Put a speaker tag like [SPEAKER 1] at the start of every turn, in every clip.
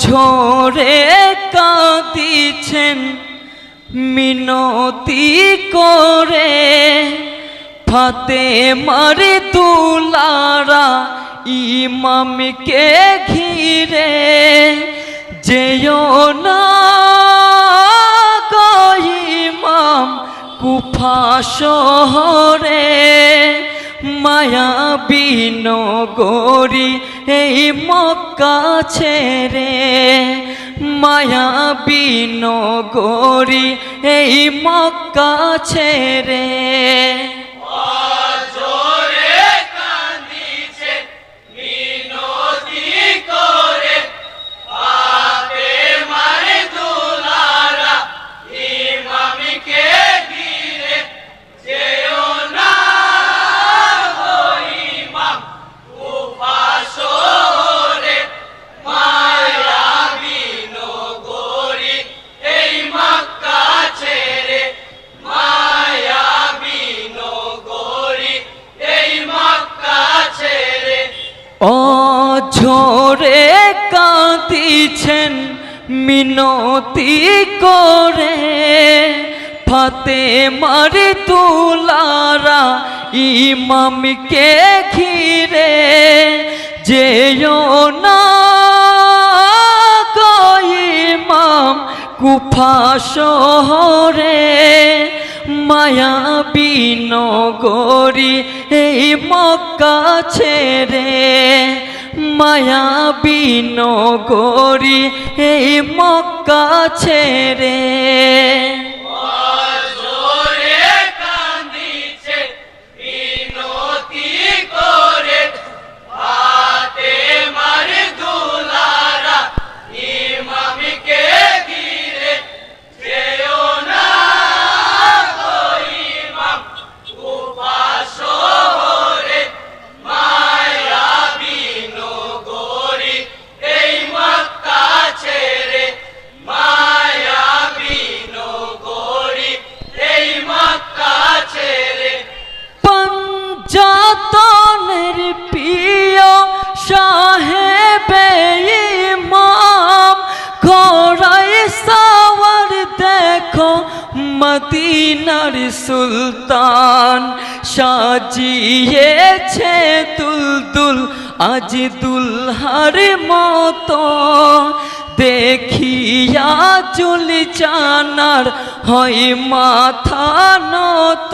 [SPEAKER 1] ঝরে কাঁদিছেন মিনতি করে ফাতেমার দুলারা ইমামকে ঘিরে যেও না গো ইমাম কুফা শহরে মায়াবী নগরী এই মক্কা ছেড়ে মায়াবী নগরী এই মক্কা ছেড়ে ঝরে কাঁদিছেন মিনতি করে ফাতেমার দুলারা ইমামকে ঘিরে যেও না গো ইমাম কুফা শহরে মায়াবী নগরী এই মক্কা ছেড়ে মায়াবী নগরী এই মক্কা ছেড়ে যতনের প্রিয় সাহেবে ইমাম ঘোড়ায় সাওয়ার দেখো মদিনার সুলতান সাজিয়েছে দুলদুল আজ দুলহার মতো দেখিয়া চুলি চানার হয় মাথা নত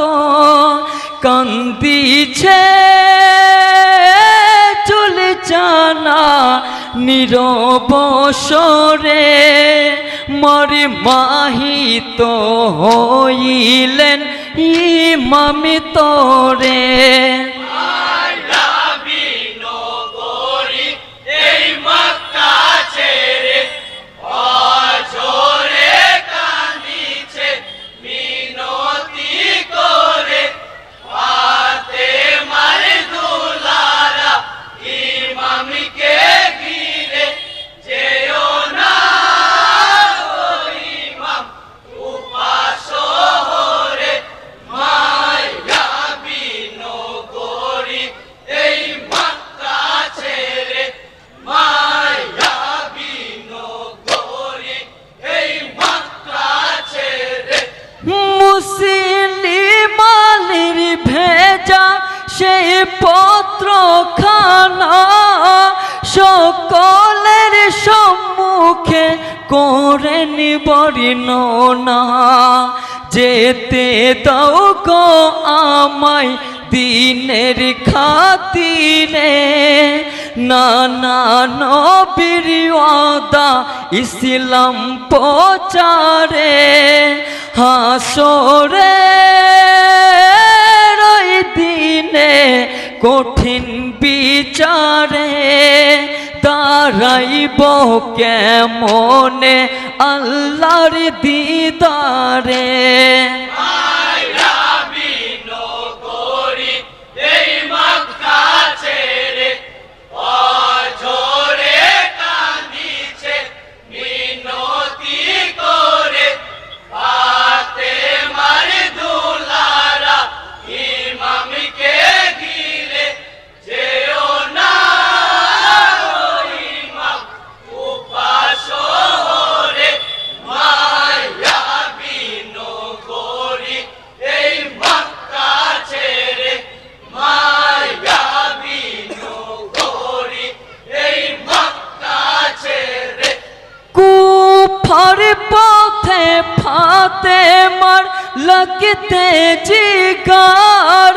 [SPEAKER 1] কান্দিছে চুলি চানা নীরবসরে মরি মাহিত হইলেন ইমামি তোরে মুসলিমানের ভেজা সেই পত্র খানা সকলের সম্মুখে করেন বর্ণনা যেতে দাও গো আমায় দিনের খাতিরে নানা নবীর ওয়াদা ইসলাম প্রচারে হাসরে ওই দিনে কঠিন বিচারে দাঁড়াইব কেমনে আল্লাহর দিদারে
[SPEAKER 2] Upa
[SPEAKER 1] কুফার পথে ফাতেমার লাগতে জিগার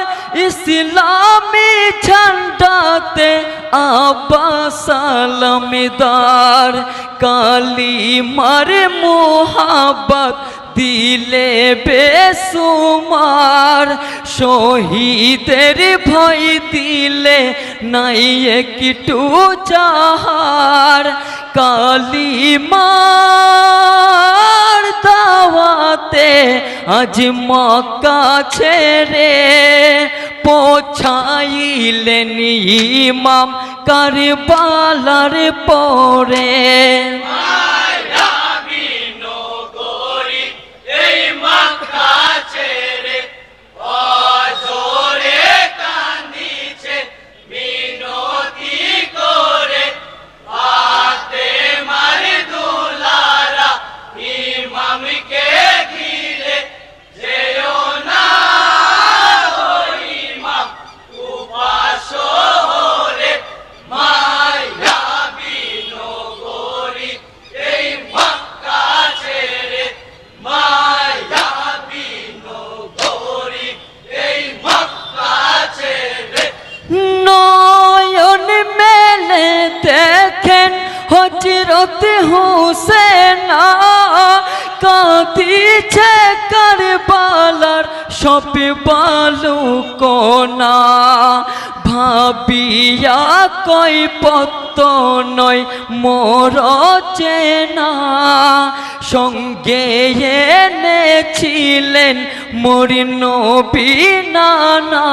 [SPEAKER 1] ইসলামী ঝান্ডাতে আব্বাস সালামদার কালিমার মোহাব্বত দিলে বেসুমার শহীদের ভয় দিলে নাই একটু চাহার কালিমার দাওয়াতে আজ মক্কা ছেড়ে পৌঁছাইলেন ইমাম কারবালার পরে হযরত হুসেন কাঁদিছে কারবালার সব বালুকণা ভাবিয়া কয় পত্ত নয় মোর চেনা সঙ্গে এনেছিলেন মোর নবী নানা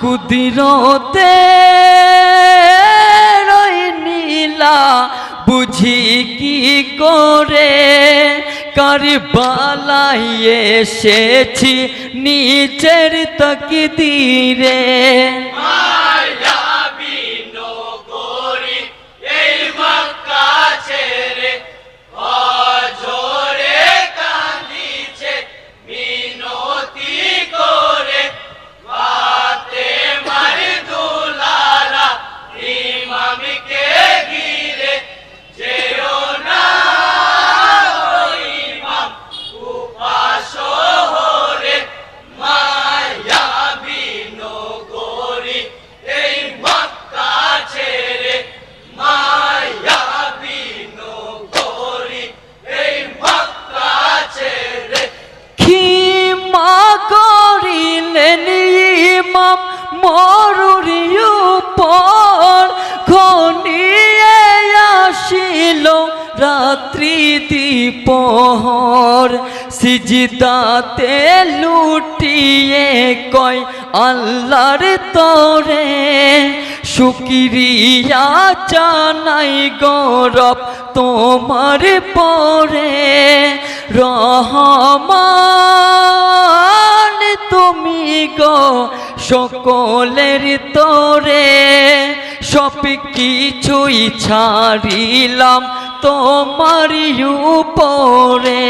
[SPEAKER 1] কুদরতে বুঝি কি করে কারবালায় এসেছি নিচের তাকদীরে মরুর উপর ঘনিয়ে আসিল রাত্রি দ্বিপহর সিজদাতে লুটিয়ে কয় আল্লাহর তরে শুকরিয়া জানাই গৌরব তোমার পরে রহমান তুমি গো সকলের তরে সব কিছুই ছাড়িলাম তোমার উপরে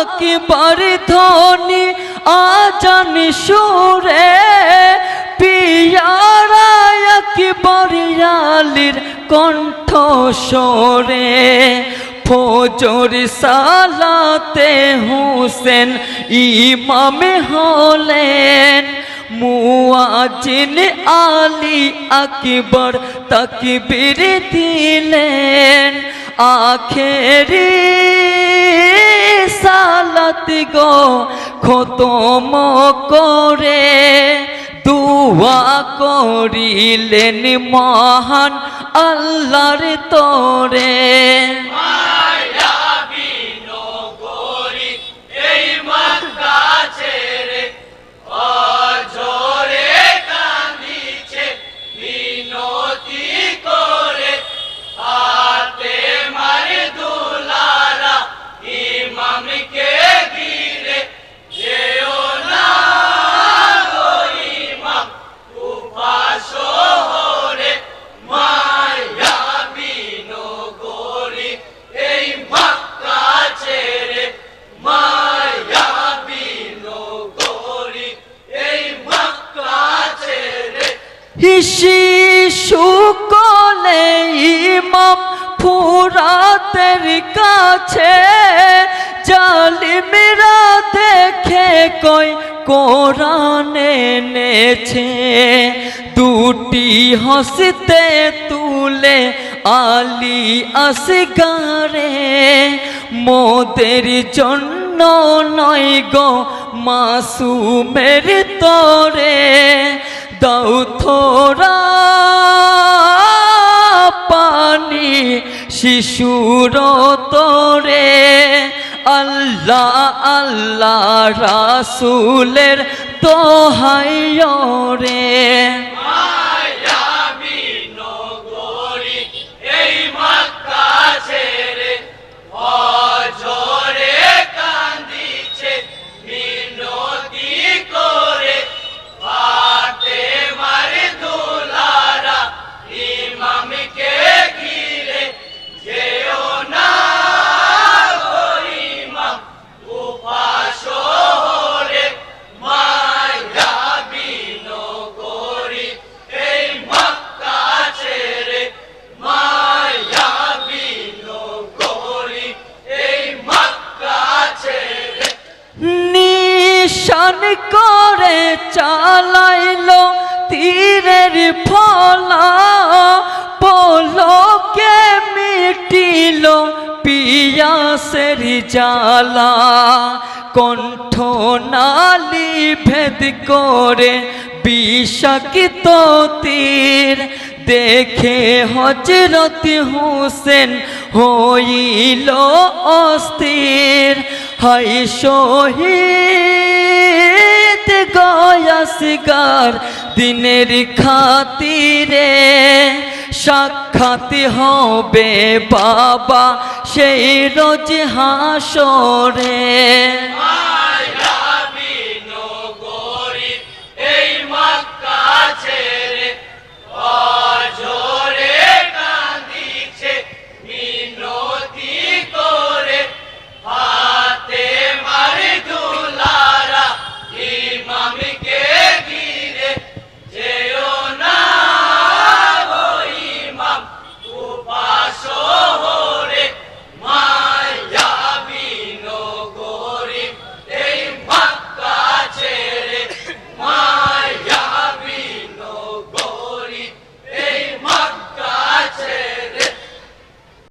[SPEAKER 1] আকবার ধ্বনি আজান সুরে পিয়ারা আকবর আলীর কণ্ঠ সরে ফজর সালাতে হুসেন ইমাম হলেন মুয়াজ্জিন আলী আকবর তাকবীর দিলেন আখেরি সালাত গো খতম করে দুয়া করিলেন মহান আল্লাহর তরে
[SPEAKER 2] মায়াবী নগরী এই
[SPEAKER 1] শিশু কোলে ইমাম ফুরাতের কাছে জালিমেরা দেখে কয় কোরআন এনেছে দুটি হসতে তুলে আলী আসগারে মোদের জন্য নয় গো মাসুমের তরে দাও থোড়া পানি শিশুর তরে আল্লাহ আল্লাহ রাসূলের দোহাই রে নিশান করে চালাইলো তীরের ফলা পলকে মিটিল পিয়াসের জ্বালা কণ্ঠ নালী ভেদ করে বিষাক্ত তীর দেখে হযরত হুসেন হইল অস্থির হাই শহীদ গয়াসগার দিনের খাতিরে সাক্ষাৎ হবে বাবা সেই রোজ হাসরে।